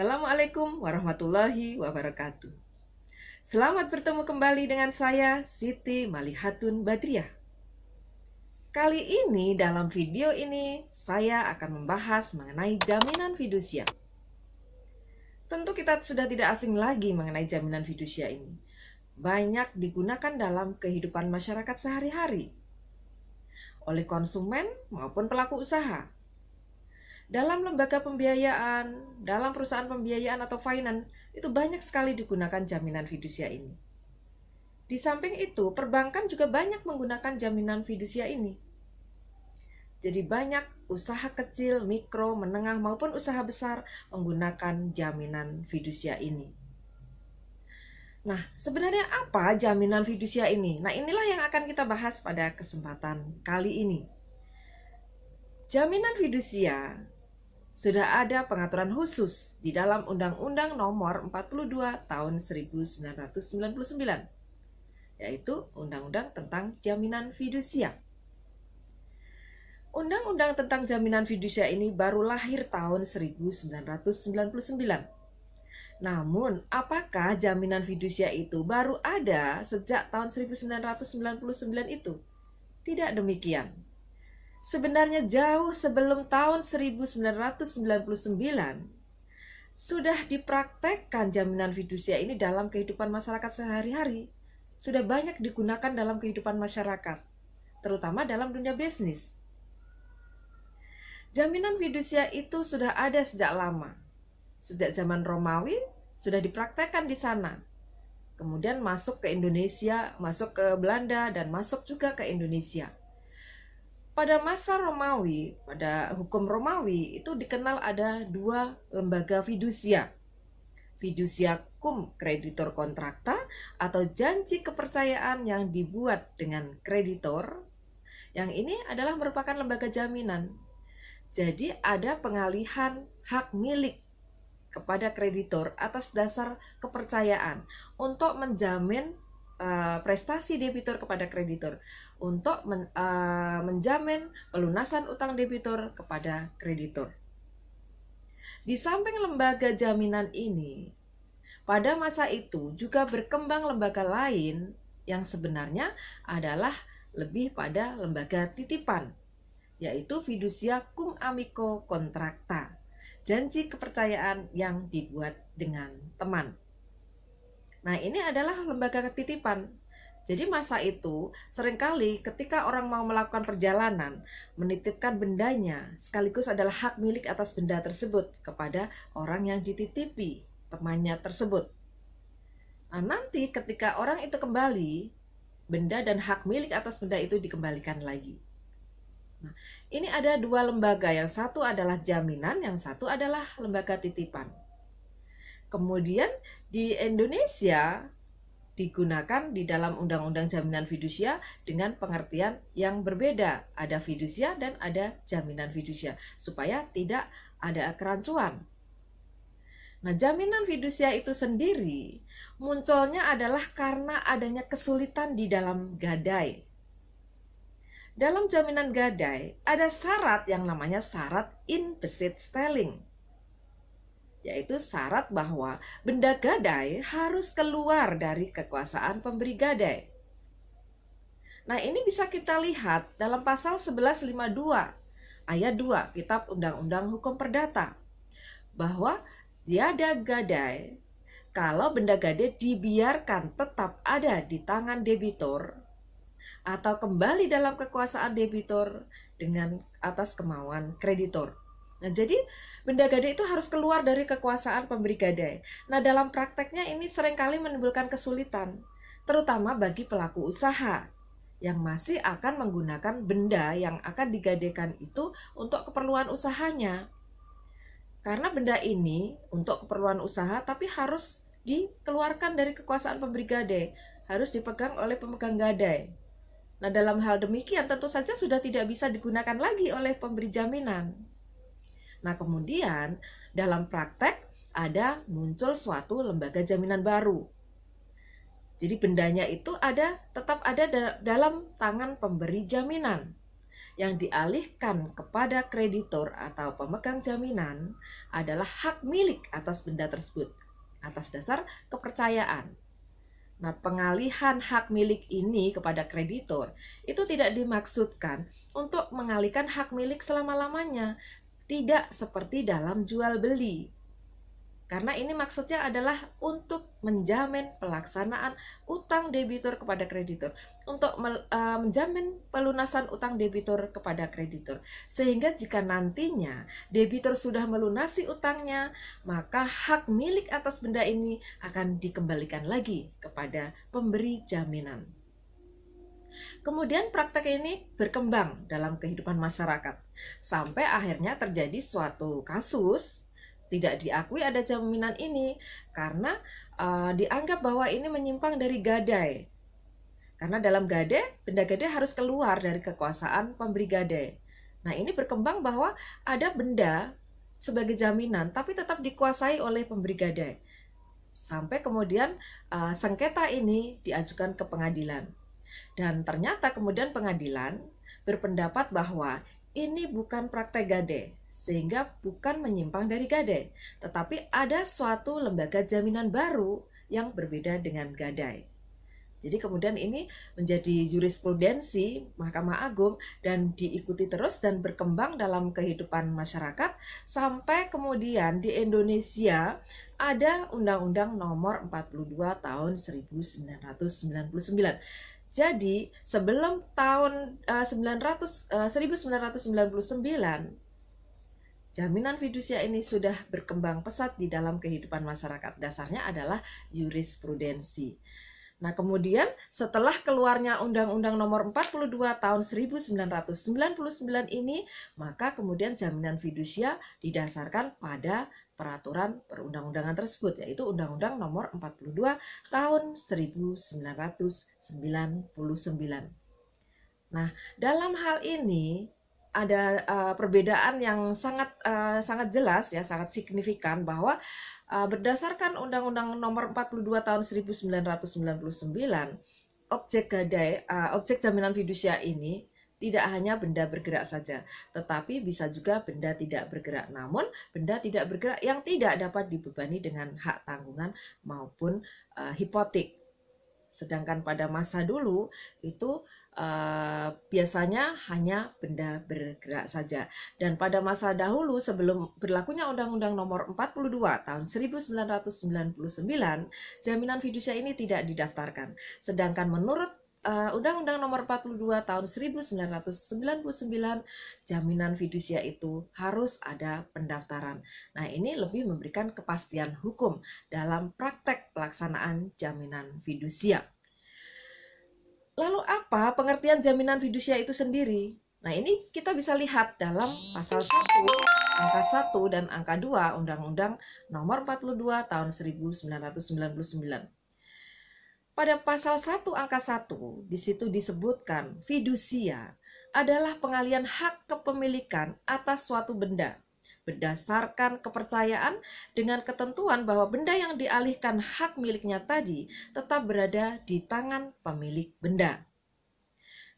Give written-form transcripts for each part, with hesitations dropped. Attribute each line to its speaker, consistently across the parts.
Speaker 1: Assalamualaikum warahmatullahi wabarakatuh. Selamat bertemu kembali dengan saya, Siti Malihatun Badriah. Kali ini dalam video ini saya akan membahas mengenai jaminan fidusia. Tentu kita sudah tidak asing lagi mengenai jaminan fidusia ini. Banyak digunakan dalam kehidupan masyarakat sehari-hari oleh konsumen maupun pelaku usaha. Dalam lembaga pembiayaan, dalam perusahaan pembiayaan atau finance, itu banyak sekali digunakan jaminan fidusia ini. Di samping itu, perbankan juga banyak menggunakan jaminan fidusia ini. Jadi banyak usaha kecil, mikro, menengah maupun usaha besar menggunakan jaminan fidusia ini. Nah, sebenarnya apa jaminan fidusia ini? Nah, inilah yang akan kita bahas pada kesempatan kali ini. Jaminan fidusia sudah ada pengaturan khusus di dalam Undang-Undang Nomor 42 Tahun 1999, yaitu Undang-Undang tentang Jaminan Fidusia. Undang-Undang tentang Jaminan Fidusia ini baru lahir tahun 1999. Namun, apakah jaminan fidusia itu baru ada sejak tahun 1999 itu? Tidak demikian. Sebenarnya jauh sebelum tahun 1999 sudah dipraktekkan jaminan fidusia ini dalam kehidupan masyarakat sehari-hari. Sudah banyak digunakan dalam kehidupan masyarakat, terutama dalam dunia bisnis. Jaminan fidusia itu sudah ada sejak lama. Sejak zaman Romawi sudah dipraktekkan di sana. Kemudian masuk ke Indonesia, masuk ke Belanda, dan masuk juga ke Indonesia. Pada masa Romawi, pada hukum Romawi itu dikenal ada dua lembaga fidusia. Fidusia cum creditor contracta atau janji kepercayaan yang dibuat dengan kreditor. Yang ini adalah merupakan lembaga jaminan. Jadi ada pengalihan hak milik kepada kreditor atas dasar kepercayaan untuk menjamin prestasi debitur kepada kreditor, untuk menjamin pelunasan utang debitur kepada kreditor. Di samping lembaga jaminan ini, pada masa itu juga berkembang lembaga lain yang sebenarnya adalah lebih pada lembaga titipan, yaitu fidusia cum amico contracta, janji kepercayaan yang dibuat dengan teman. Nah, ini adalah lembaga titipan. Jadi masa itu seringkali ketika orang mau melakukan perjalanan, menitipkan bendanya sekaligus adalah hak milik atas benda tersebut kepada orang yang dititipi, temannya tersebut. Nah, nanti ketika orang itu kembali, benda dan hak milik atas benda itu dikembalikan lagi. Nah, ini ada dua lembaga, yang satu adalah jaminan, yang satu adalah lembaga titipan. Kemudian di Indonesia digunakan di dalam Undang-Undang Jaminan Fidusia dengan pengertian yang berbeda. Ada fidusia dan ada jaminan fidusia, supaya tidak ada kerancuan. Nah, jaminan fidusia itu sendiri munculnya adalah karena adanya kesulitan di dalam gadai. Dalam jaminan gadai ada syarat yang namanya syarat in besitstelling, yaitu syarat bahwa benda gadai harus keluar dari kekuasaan pemberi gadai. Nah, ini bisa kita lihat dalam pasal 1152 ayat 2 Kitab Undang-Undang Hukum Perdata, bahwa tiada gadai kalau benda gadai dibiarkan tetap ada di tangan debitur atau kembali dalam kekuasaan debitur dengan atas kemauan kreditor. Nah, jadi benda gadai itu harus keluar dari kekuasaan pemberi gadai. Nah, dalam prakteknya ini seringkali menimbulkan kesulitan, terutama bagi pelaku usaha yang masih akan menggunakan benda yang akan digadaikan itu untuk keperluan usahanya. Karena benda ini untuk keperluan usaha tapi harus dikeluarkan dari kekuasaan pemberi gadai, harus dipegang oleh pemegang gadai. Nah, dalam hal demikian tentu saja sudah tidak bisa digunakan lagi oleh pemberi jaminan. Nah, kemudian dalam praktek ada muncul suatu lembaga jaminan baru. Jadi bendanya itu tetap ada dalam tangan pemberi jaminan. yang dialihkan kepada kreditur atau pemegang jaminan adalah hak milik atas benda tersebut atas dasar kepercayaan. Nah, pengalihan hak milik ini kepada kreditur itu tidak dimaksudkan untuk mengalihkan hak milik selama-lamanya, tidak seperti dalam jual beli. Karena ini maksudnya adalah untuk menjamin pelaksanaan utang debitur kepada kreditur, untuk menjamin pelunasan utang debitur kepada kreditur. Sehingga jika nantinya debitur sudah melunasi utangnya, maka hak milik atas benda ini akan dikembalikan lagi kepada pemberi jaminan. Kemudian praktek ini berkembang dalam kehidupan masyarakat, sampai akhirnya terjadi suatu kasus tidak diakui ada jaminan ini karena dianggap bahwa ini menyimpang dari gadai. Karena dalam gadai, benda gadai harus keluar dari kekuasaan pemberi gadai. Nah, ini berkembang bahwa ada benda sebagai jaminan tapi tetap dikuasai oleh pemberi gadai. Sampai kemudian sengketa ini diajukan ke pengadilan. Dan ternyata kemudian pengadilan berpendapat bahwa ini bukan praktek gadai, sehingga bukan menyimpang dari gadai, tetapi ada suatu lembaga jaminan baru yang berbeda dengan gadai. Jadi kemudian ini menjadi jurisprudensi Mahkamah Agung dan diikuti terus dan berkembang dalam kehidupan masyarakat sampai kemudian di Indonesia ada Undang-Undang Nomor 42 Tahun 1999. Jadi sebelum tahun 1999 jaminan fidusia ini sudah berkembang pesat di dalam kehidupan masyarakat. Dasarnya adalah jurisprudensi. Nah, kemudian setelah keluarnya Undang-Undang Nomor 42 Tahun 1999 ini, maka kemudian jaminan fidusia didasarkan pada peraturan perundang-undangan tersebut, yaitu Undang-Undang Nomor 42 Tahun 1999. Nah, dalam hal ini ada perbedaan yang sangat jelas ya, sangat signifikan bahwa berdasarkan Undang-Undang Nomor 42 Tahun 1999, objek jaminan fidusia ini tidak hanya benda bergerak saja, tetapi bisa juga benda tidak bergerak. Namun, benda tidak bergerak yang tidak dapat dibebani dengan hak tanggungan maupun hipotek. Sedangkan pada masa dulu itu biasanya hanya benda bergerak saja. Dan pada masa dahulu sebelum berlakunya Undang-Undang Nomor 42 Tahun 1999, jaminan fidusia ini tidak didaftarkan. Sedangkan menurut Undang-Undang Nomor 42 Tahun 1999, jaminan fidusia itu harus ada pendaftaran. Nah, ini lebih memberikan kepastian hukum dalam praktek pelaksanaan jaminan fidusia. Lalu apa pengertian jaminan fidusia itu sendiri? Nah, ini kita bisa lihat dalam pasal 1, angka 1 dan angka 2 Undang-Undang Nomor 42 Tahun 1999. Pada pasal 1 angka 1, di situ disebutkan fidusia adalah pengalian hak kepemilikan atas suatu benda berdasarkan kepercayaan dengan ketentuan bahwa benda yang dialihkan hak miliknya tadi tetap berada di tangan pemilik benda.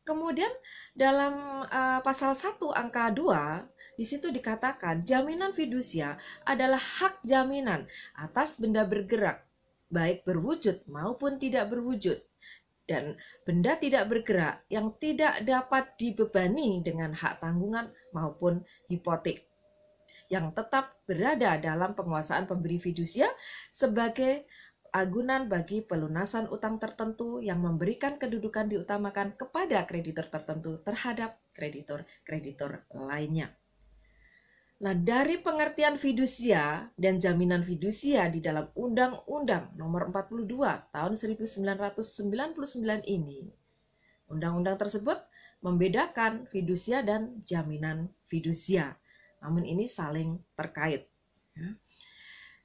Speaker 1: Kemudian dalam pasal 1 angka 2, di situ dikatakan jaminan fidusia adalah hak jaminan atas benda bergerak, baik berwujud maupun tidak berwujud. Dan benda tidak bergerak yang tidak dapat dibebani dengan hak tanggungan maupun hipotek, yang tetap berada dalam penguasaan pemberi fidusia sebagai agunan bagi pelunasan utang tertentu yang memberikan kedudukan diutamakan kepada kreditur tertentu terhadap kreditur-kreditur lainnya. Nah, dari pengertian fidusia dan jaminan fidusia di dalam Undang-Undang Nomor 42 Tahun 1999 ini, undang-undang tersebut membedakan fidusia dan jaminan fidusia. Namun ini saling terkait.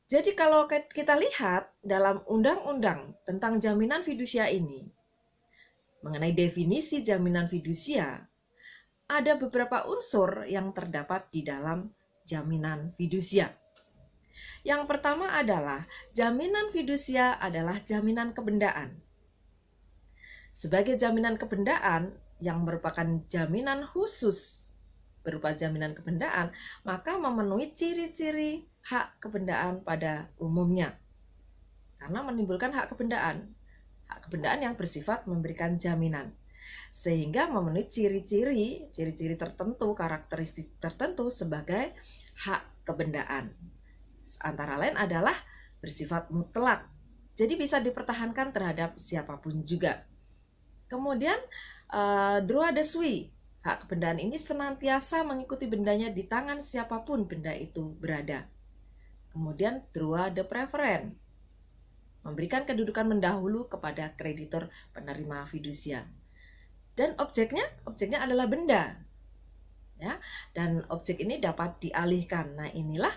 Speaker 1: Jadi kalau kita lihat dalam undang-undang tentang jaminan fidusia ini, mengenai definisi jaminan fidusia, ada beberapa unsur yang terdapat di dalam jaminan fidusia. Yang pertama adalah jaminan fidusia adalah jaminan kebendaan. Sebagai jaminan kebendaan, yang merupakan jaminan khusus berupa jaminan kebendaan, maka memenuhi ciri-ciri hak kebendaan pada umumnya. Karena menimbulkan hak kebendaan yang bersifat memberikan jaminan. Sehingga memenuhi ciri-ciri tertentu, karakteristik tertentu sebagai hak kebendaan. Antara lain adalah bersifat mutlak. Jadi bisa dipertahankan terhadap siapapun juga. Kemudian droit de suite, hak kebendaan ini senantiasa mengikuti bendanya di tangan siapapun benda itu berada. Kemudian droit de préférence, memberikan kedudukan mendahulu kepada kreditor penerima fidusia. Dan objeknya adalah benda. Ya, dan objek ini dapat dialihkan. Nah, inilah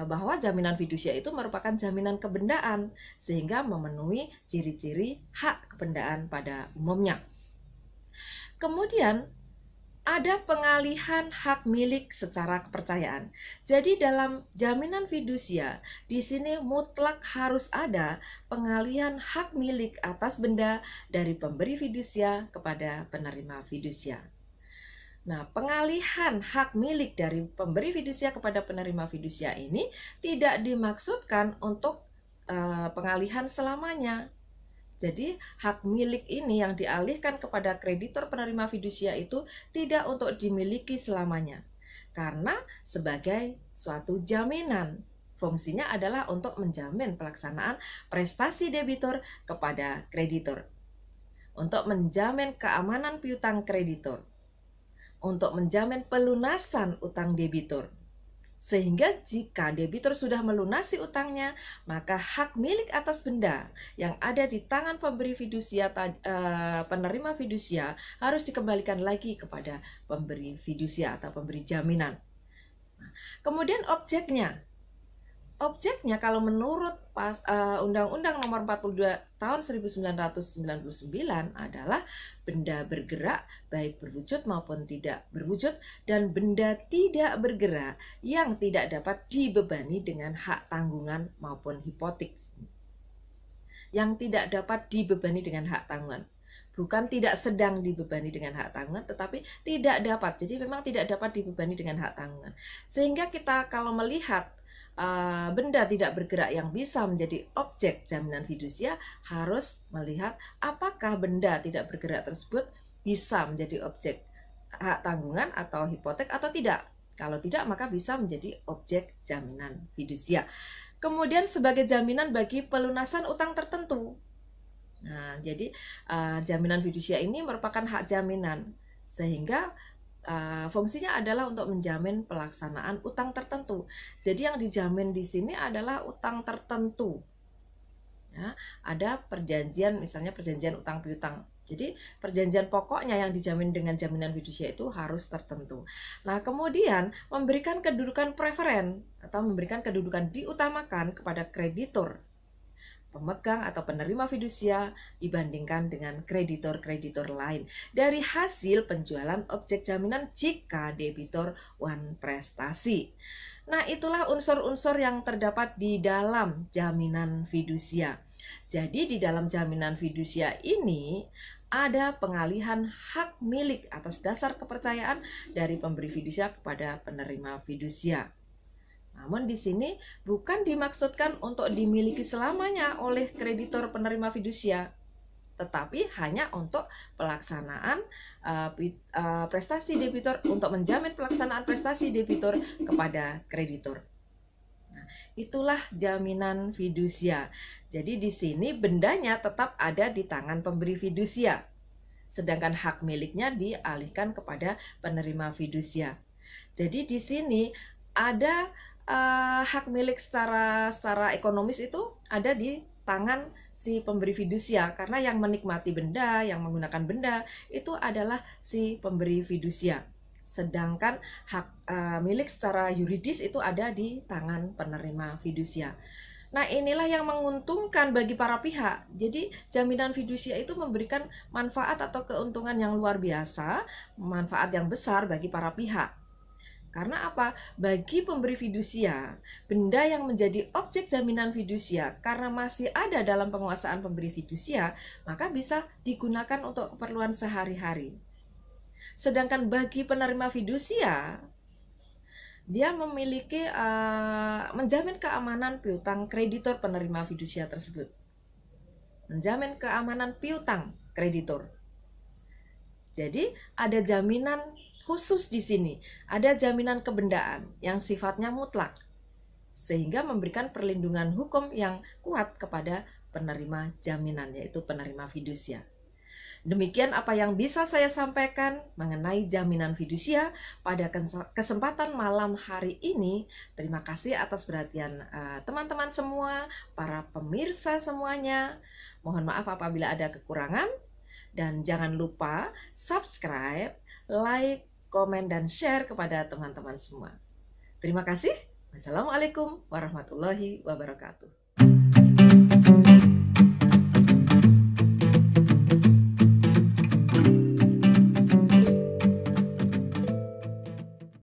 Speaker 1: bahwa jaminan fidusia itu merupakan jaminan kebendaan sehingga memenuhi ciri-ciri hak kebendaan pada umumnya. Kemudian ada pengalihan hak milik secara kepercayaan. Jadi dalam jaminan fidusia di sini mutlak harus ada pengalihan hak milik atas benda dari pemberi fidusia kepada penerima fidusia. Nah, pengalihan hak milik dari pemberi fidusia kepada penerima fidusia ini tidak dimaksudkan untuk pengalihan selamanya. Jadi, hak milik ini yang dialihkan kepada kreditor penerima fidusia itu tidak untuk dimiliki selamanya. Karena sebagai suatu jaminan, fungsinya adalah untuk menjamin pelaksanaan prestasi debitur kepada kreditor. Untuk menjamin keamanan piutang kreditor. Untuk menjamin pelunasan utang debitur. Sehingga jika debitur sudah melunasi utangnya, maka hak milik atas benda yang ada di tangan pemberi fidusia, penerima fidusia harus dikembalikan lagi kepada pemberi fidusia atau pemberi jaminan. Kemudian objeknya kalau menurut Undang-Undang Nomor 42 Tahun 1999 adalah benda bergerak baik berwujud maupun tidak berwujud dan benda tidak bergerak yang tidak dapat dibebani dengan hak tanggungan maupun hipotek. Yang tidak dapat dibebani dengan hak tanggungan. Bukan tidak sedang dibebani dengan hak tanggungan, tetapi tidak dapat. Jadi memang tidak dapat dibebani dengan hak tanggungan. Sehingga kita kalau melihat benda tidak bergerak yang bisa menjadi objek jaminan fidusia harus melihat apakah benda tidak bergerak tersebut bisa menjadi objek hak tanggungan atau hipotek atau tidak. Kalau tidak, maka bisa menjadi objek jaminan fidusia. Kemudian sebagai jaminan bagi pelunasan utang tertentu. Nah, jadi jaminan fidusia ini merupakan hak jaminan sehingga fungsinya adalah untuk menjamin pelaksanaan utang tertentu. Jadi yang dijamin di sini adalah utang tertentu. Ya, ada perjanjian, misalnya perjanjian utang piutang. Jadi perjanjian pokoknya yang dijamin dengan jaminan fidusia itu harus tertentu. Nah, kemudian memberikan kedudukan preferen atau memberikan kedudukan diutamakan kepada kreditur pemegang atau penerima fidusia dibandingkan dengan kreditor-kreditor lain dari hasil penjualan objek jaminan jika debitur wan prestasi. Nah, itulah unsur-unsur yang terdapat di dalam jaminan fidusia. Jadi di dalam jaminan fidusia ini ada pengalihan hak milik atas dasar kepercayaan dari pemberi fidusia kepada penerima fidusia. Namun di sini bukan dimaksudkan untuk dimiliki selamanya oleh kreditor penerima fidusia, tetapi hanya untuk pelaksanaan prestasi debitur, untuk menjamin pelaksanaan prestasi debitur kepada kreditor. Nah, itulah jaminan fidusia. Jadi di sini bendanya tetap ada di tangan pemberi fidusia, sedangkan hak miliknya dialihkan kepada penerima fidusia. Jadi di sini ada hak milik secara ekonomis itu ada di tangan si pemberi fidusia, karena yang menikmati benda, yang menggunakan benda itu adalah si pemberi fidusia. Sedangkan hak milik secara yuridis itu ada di tangan penerima fidusia. Nah, inilah yang menguntungkan bagi para pihak. Jadi jaminan fidusia itu memberikan manfaat atau keuntungan yang luar biasa, manfaat yang besar bagi para pihak. Karena apa? Bagi pemberi fidusia, benda yang menjadi objek jaminan fidusia karena masih ada dalam penguasaan pemberi fidusia, maka bisa digunakan untuk keperluan sehari-hari. Sedangkan bagi penerima fidusia, dia memiliki menjamin keamanan piutang kreditor penerima fidusia tersebut. Menjamin keamanan piutang kreditor. Jadi ada jaminan khusus di sini, ada jaminan kebendaan yang sifatnya mutlak, sehingga memberikan perlindungan hukum yang kuat kepada penerima jaminan, yaitu penerima fidusia. Demikian apa yang bisa saya sampaikan mengenai jaminan fidusia pada kesempatan malam hari ini. Terima kasih atas perhatian teman-teman semua, para pemirsa semuanya. Mohon maaf apabila ada kekurangan. Dan jangan lupa subscribe, like, komen, dan share kepada teman-teman semua. Terima kasih. Wassalamualaikum warahmatullahi wabarakatuh.